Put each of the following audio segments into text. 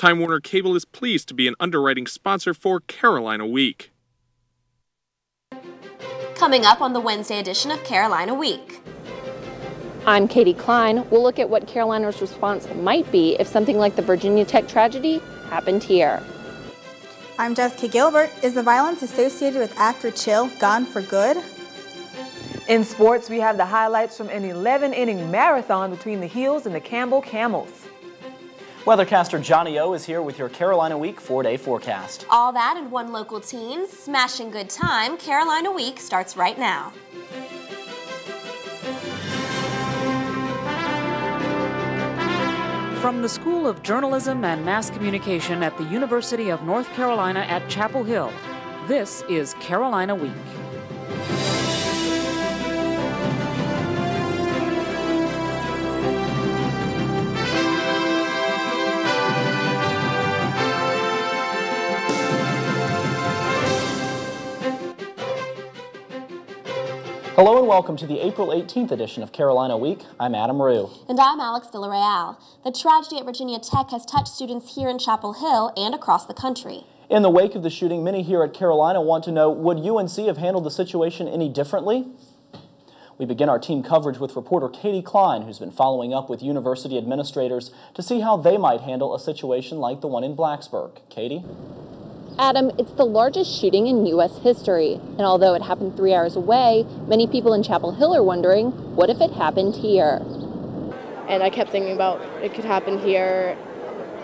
Time Warner Cable is pleased to be an underwriting sponsor for Carolina Week. Coming up on the Wednesday edition of Carolina Week. I'm Katie Cline. We'll look at what Carolina's response might be if something like the Virginia Tech tragedy happened here. I'm Jessica Gilbert. Is the violence associated with After Chill gone for good? In sports, we have the highlights from an 11-inning marathon between the Heels and the Campbell Camels. Weathercaster Johnny O is here with your Carolina Week 4-day forecast. All that and one local teen smashing good time. Carolina Week starts right now. From the School of Journalism and Mass Communication at the University of North Carolina at Chapel Hill, this is Carolina Week. Hello and welcome to the April 18th edition of Carolina Week. I'm Adam Rue. And I'm Alex Villarreal. The tragedy at Virginia Tech has touched students here in Chapel Hill and across the country. In the wake of the shooting, many here at Carolina want to know, would UNC have handled the situation any differently? We begin our team coverage with reporter Katie Cline, who's been following up with university administrators to see how they might handle a situation like the one in Blacksburg. Katie? Adam, it's the largest shooting in U.S. history, and although it happened 3 hours away, many people in Chapel Hill are wondering, what if it happened here? And I kept thinking about it could happen here,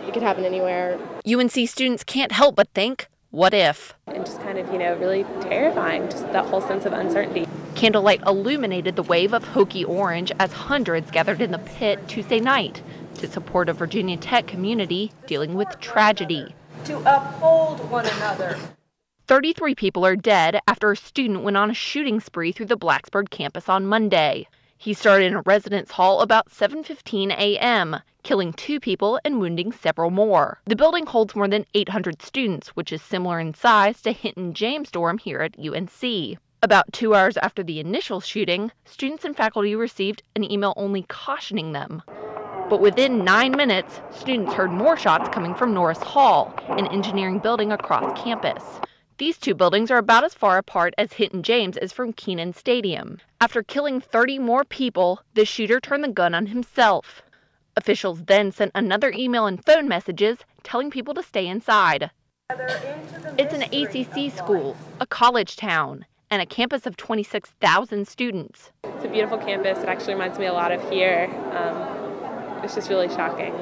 it could happen anywhere. UNC students can't help but think, what if? And just kind of, really terrifying, just that whole sense of uncertainty. Candlelight illuminated the wave of Hokie Orange as hundreds gathered in the pit Tuesday night to support a Virginia Tech community dealing with tragedy. To uphold one another. 33 people are dead after a student went on a shooting spree through the Blacksburg campus on Monday. He started in a residence hall about 7:15 a.m., killing 2 people and wounding several more. The building holds more than 800 students, which is similar in size to Hinton James Dorm here at UNC. About 2 hours after the initial shooting, students and faculty received an email only cautioning them. But within 9 minutes, students heard more shots coming from Norris Hall, an engineering building across campus. These 2 buildings are about as far apart as Hinton James is from Kenan Stadium. After killing 30 more people, the shooter turned the gun on himself. Officials then sent another email and phone messages telling people to stay inside. It's an ACC school, a college town, and a campus of 26,000 students. It's a beautiful campus. It actually reminds me a lot of here. It's just really shocking.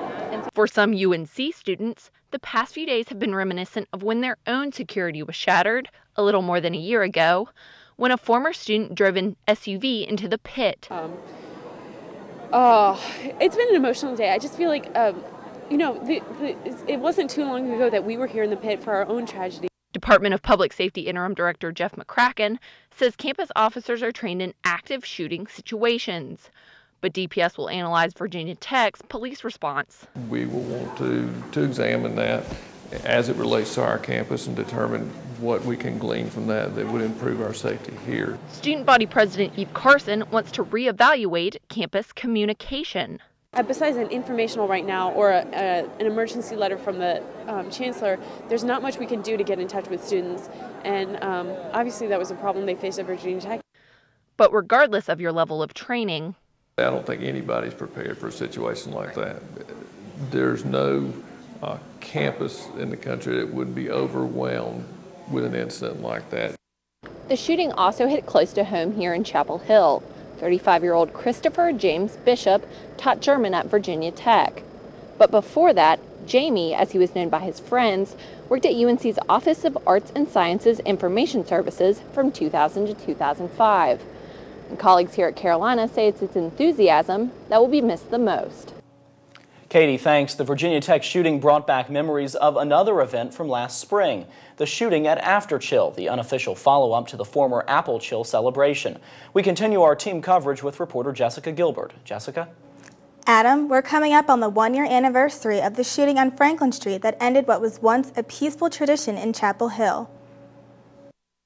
For some UNC students, the past few days have been reminiscent of when their own security was shattered a little more than a year ago, when a former student drove an SUV into the pit. It's been an emotional day. I just feel like, it wasn't too long ago that we were here in the pit for our own tragedy. Department of Public Safety Interim Director Jeff McCracken says campus officers are trained in active shooting situations. But DPS will analyze Virginia Tech's police response. We will want to examine that as it relates to our campus and determine what we can glean from that would improve our safety here. Student body president Eve Carson wants to reevaluate campus communication. Besides an informational right now or an emergency letter from the chancellor, there's not much we can do to get in touch with students. And obviously that was a problem they faced at Virginia Tech. But regardless of your level of training, I don't think anybody's prepared for a situation like that. There's no campus in the country that would be overwhelmed with an incident like that. The shooting also hit close to home here in Chapel Hill. 35-year-old Christopher James Bishop taught German at Virginia Tech. But before that, Jamie, as he was known by his friends, worked at UNC's Office of Arts and Sciences Information Services from 2000 to 2005. And colleagues here at Carolina say it's its enthusiasm that will be missed the most. Katie, thanks. The Virginia Tech shooting brought back memories of another event from last spring, the shooting at After Chill, the unofficial follow-up to the former Apple Chill celebration. We continue our team coverage with reporter Jessica Gilbert. Jessica? Adam, we're coming up on the 1-year anniversary of the shooting on Franklin Street that ended what was once a peaceful tradition in Chapel Hill.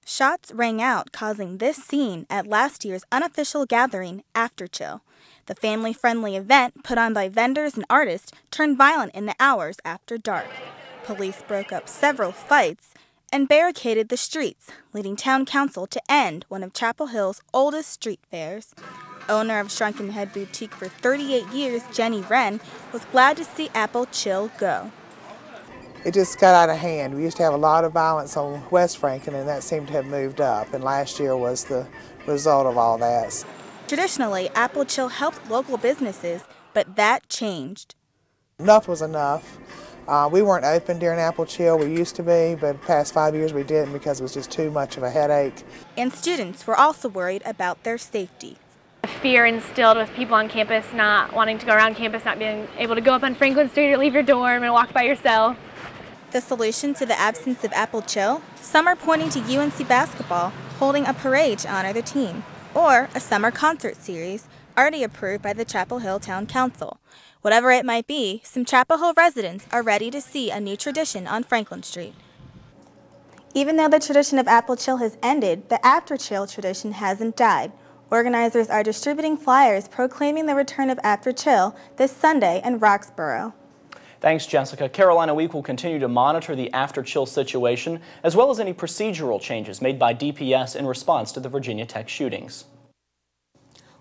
Shots rang out, causing this scene at last year's unofficial gathering, After Chill. The family-friendly event, put on by vendors and artists, turned violent in the hours after dark. Police broke up several fights and barricaded the streets, leading town council to end one of Chapel Hill's oldest street fairs. Owner of Shrunken Head Boutique for 38 years, Jenny Wren, was glad to see Apple Chill go. It just got out of hand. We used to have a lot of violence on West Franklin, and that seemed to have moved up, and last year was the result of all that. Traditionally, Apple Chill helped local businesses, but that changed. Enough was enough. We weren't open during Apple Chill. We used to be, but the past 5 years we didn't because it was just too much of a headache. And students were also worried about their safety. Fear instilled with people on campus not wanting to go around campus, not being able to go up on Franklin Street or leave your dorm and walk by yourself. The solution to the absence of Apple Chill? Some are pointing to UNC basketball, holding a parade to honor the team, or a summer concert series already approved by the Chapel Hill Town Council. Whatever it might be, some Chapel Hill residents are ready to see a new tradition on Franklin Street. Even though the tradition of Apple Chill has ended, the After Chill tradition hasn't died. Organizers are distributing flyers proclaiming the return of After Chill this Sunday in Roxborough. Thanks, Jessica. Carolina Week will continue to monitor the After Chill situation, as well as any procedural changes made by DPS in response to the Virginia Tech shootings.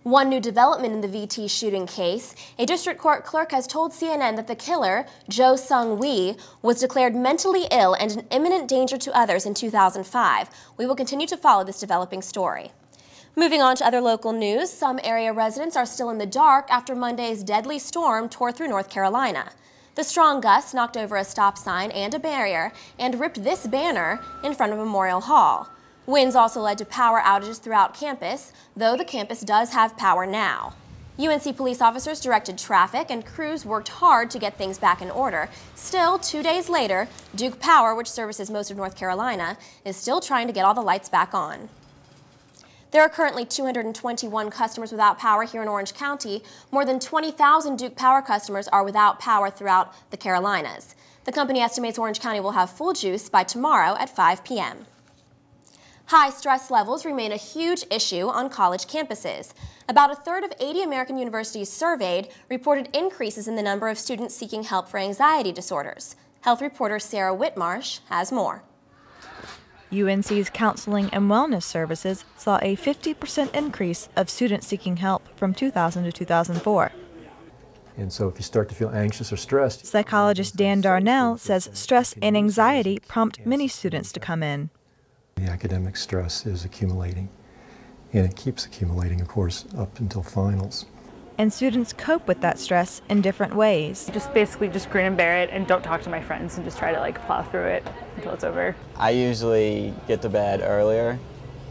One new development in the VT shooting case, a district court clerk has told CNN that the killer, Jo Sung-wee, was declared mentally ill and an imminent danger to others in 2005. We will continue to follow this developing story. Moving on to other local news, some area residents are still in the dark after Monday's deadly storm tore through North Carolina. The strong gusts knocked over a stop sign and a barrier and ripped this banner in front of Memorial Hall. Winds also led to power outages throughout campus, though the campus does have power now. UNC police officers directed traffic and crews worked hard to get things back in order. Still, 2 days later, Duke Power, which services most of North Carolina, is still trying to get all the lights back on. There are currently 221 customers without power here in Orange County. More than 20,000 Duke Power customers are without power throughout the Carolinas. The company estimates Orange County will have full juice by tomorrow at 5 p.m. High stress levels remain a huge issue on college campuses. About a third of 80 American universities surveyed reported increases in the number of students seeking help for anxiety disorders. Health reporter Sarah Whitmarsh has more. UNC's Counseling and Wellness Services saw a 50% increase of students seeking help from 2000 to 2004. And so if you start to feel anxious or stressed... Psychologist Dan Darnell says stress and anxiety prompt many students to come in. The academic stress is accumulating, and it keeps accumulating, of course, up until finals. And students cope with that stress in different ways. Basically just grin and bear it and don't talk to my friends and just try to plow through it until it's over. I usually get to bed earlier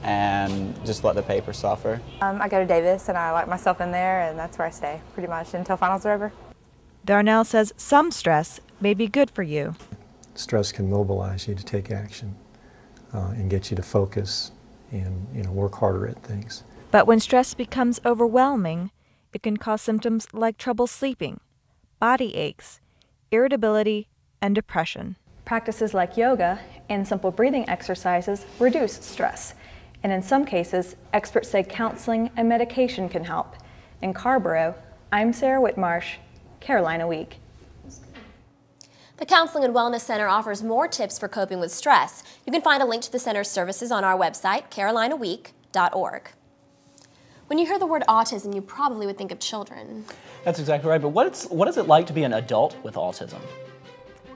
and just let the paper suffer. I go to Davis and I lock myself in there and that's where I stay pretty much until finals are over. Darnell says some stress may be good for you. Stress can mobilize you to take action and get you to focus and work harder at things. But when stress becomes overwhelming, it can cause symptoms like trouble sleeping, body aches, irritability, and depression. Practices like yoga and simple breathing exercises reduce stress. And in some cases, experts say counseling and medication can help. In Carborough, I'm Sarah Whitmarsh, Carolina Week. The Counseling and Wellness Center offers more tips for coping with stress. You can find a link to the center's services on our website, carolinaweek.org. When you hear the word autism, you probably would think of children. That's exactly right, but what is it like to be an adult with autism?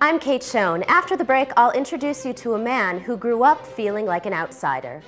I'm Kate Schoen. After the break, I'll introduce you to a man who grew up feeling like an outsider.